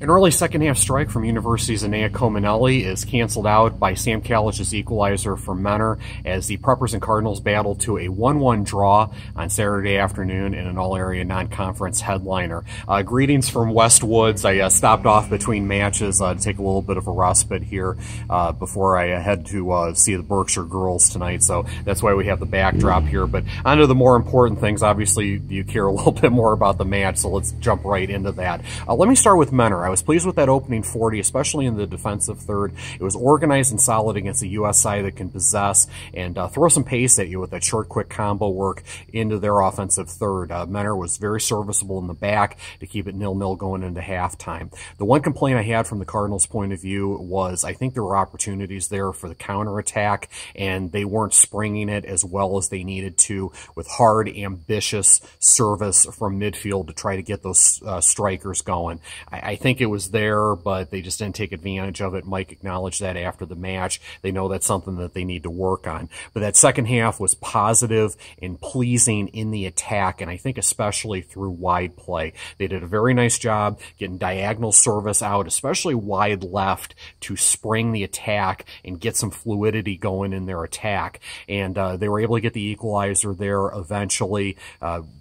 An early second-half strike from University's Anea Cominelli is canceled out by Sam Kalich's equalizer for Menor as the Preppers and Cardinals battled to a 1-1 draw on Saturday afternoon in an all-area non-conference headliner. Greetings from West Woods. I stopped off between matches to take a little bit of a respite here before I head to see the Berkshire girls tonight, so that's why we have the backdrop here. But on to the more important things. Obviously, you care a little bit more about the match, so let's jump right into that. Let me start with Menor. I was pleased with that opening 40, especially in the defensive third. It was organized and solid against a U.S. side that can possess and throw some pace at you with that short, quick combo work into their offensive third. Menor was very serviceable in the back to keep it 0-0 going into halftime. The one complaint I had from the Cardinals' point of view was I think there were opportunities there for the counterattack, and they weren't springing it as well as they needed to with hard, ambitious service from midfield to try to get those strikers going. I think it was there, but they just didn't take advantage of it. Mike acknowledged that after the match. They know that's something that they need to work on. But that second half was positive and pleasing in the attack, and I think especially through wide play. They did a very nice job getting diagonal service out, especially wide left, to spring the attack and get some fluidity going in their attack. And they were able to get the equalizer there eventually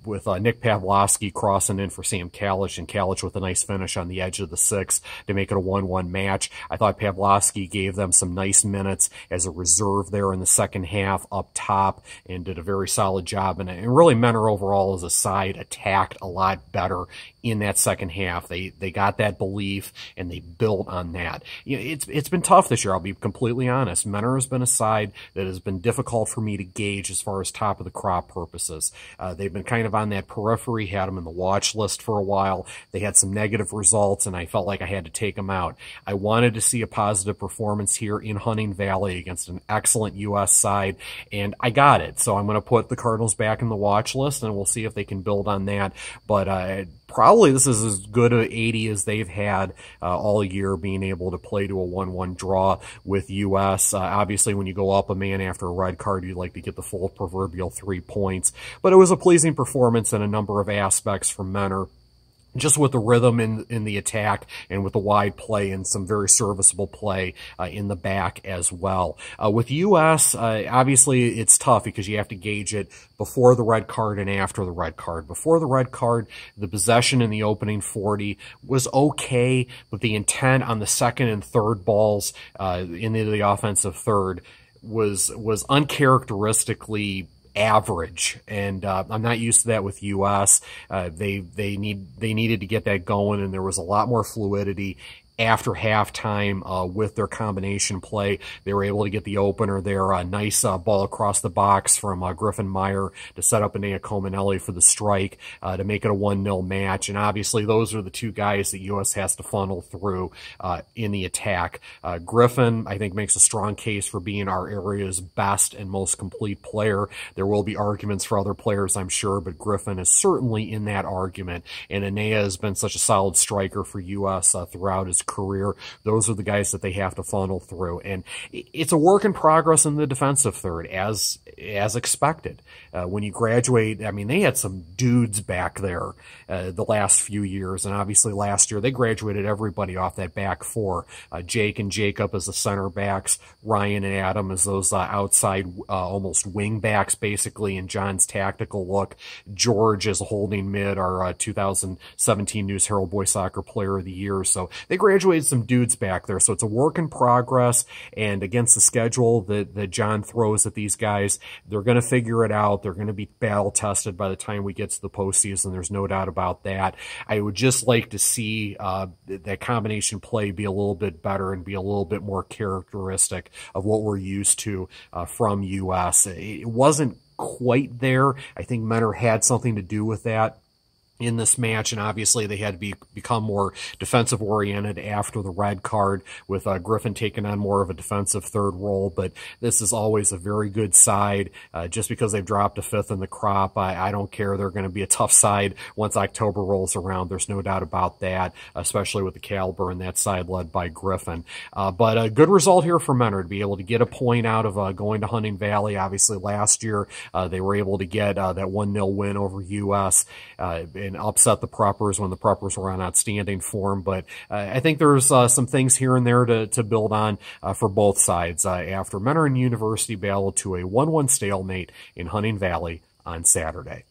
with Nick Pavlovsky crossing in for Sam Kalich, and Kalich with a nice finish on the edge of the sixth to make it a 1-1 match. I thought Pavlovsky gave them some nice minutes as a reserve there in the second half up top and did a very solid job. And really Menor overall as a side attacked a lot better in that second half. They got that belief and they built on that. You know, it's been tough this year, I'll be completely honest. Menor has been a side that has been difficult for me to gauge as far as top of the crop purposes. They've been kind of on that periphery, had them in the watch list for a while. They had some negative results and I felt like I had to take them out. I wanted to see a positive performance here in Hunting Valley against an excellent U.S. side, and I got it. So I'm going to put the Cardinals back in the watch list, and we'll see if they can build on that. But probably this is as good an 80 as they've had all year, being able to play to a 1-1 draw with U.S. Obviously, when you go up a man after a red card, you'd like to get the full proverbial 3 points. But it was a pleasing performance in a number of aspects from Menor, just with the rhythm in the attack and with the wide play and some very serviceable play in the back as well. With U.S., obviously it's tough because you have to gauge it before the red card and after the red card. Before the red card, the possession in the opening 40 was okay, but the intent on the second and third balls into the offensive third was uncharacteristically average, and I'm not used to that with U.S. They needed to get that going, and there was a lot more fluidity after halftime with their combination play. They were able to get the opener there, a nice ball across the box from Griffin Meyer to set up Anea Cominelli for the strike to make it a 1-0 match. And obviously those are the two guys that U.S. has to funnel through in the attack. Griffin, I think, makes a strong case for being our area's best and most complete player. There will be arguments for other players, I'm sure, but Griffin is certainly in that argument. And Anea has been such a solid striker for U.S. Throughout his career. Those are the guys that they have to funnel through, and it's a work in progress in the defensive third, as expected. When you graduate, I mean, they had some dudes back there the last few years, and obviously last year they graduated everybody off that back four. Jake and Jacob as the center backs, Ryan and Adam as those outside almost wing backs basically in John's tactical look, George as a holding mid, our 2017 News-Herald Boys Soccer Player of the Year. So they graduated some dudes back there, so it's a work in progress, and against the schedule that John throws at these guys, they're going to figure it out. They're going to be battle-tested by the time we get to the postseason. There's no doubt about that. I would just like to see that combination play be a little bit better and be a little bit more characteristic of what we're used to from U.S. It wasn't quite there. I think Menor had something to do with that in this match, and obviously they had to become more defensive oriented after the red card, with Griffin taking on more of a defensive third role. But this is always a very good side. Just because they've dropped a fifth in the crop, I don't care. They're going to be a tough side once October rolls around. There's no doubt about that, especially with the caliber in that side led by Griffin. But a good result here for Menor to be able to get a point out of going to Hunting Valley. Obviously last year they were able to get that 1-0 win over U.S. and upset the Preppers when the Preppers were on outstanding form. But I think there's some things here and there to build on for both sides after Mentor and University battled to a 1-1 stalemate in Hunting Valley on Saturday.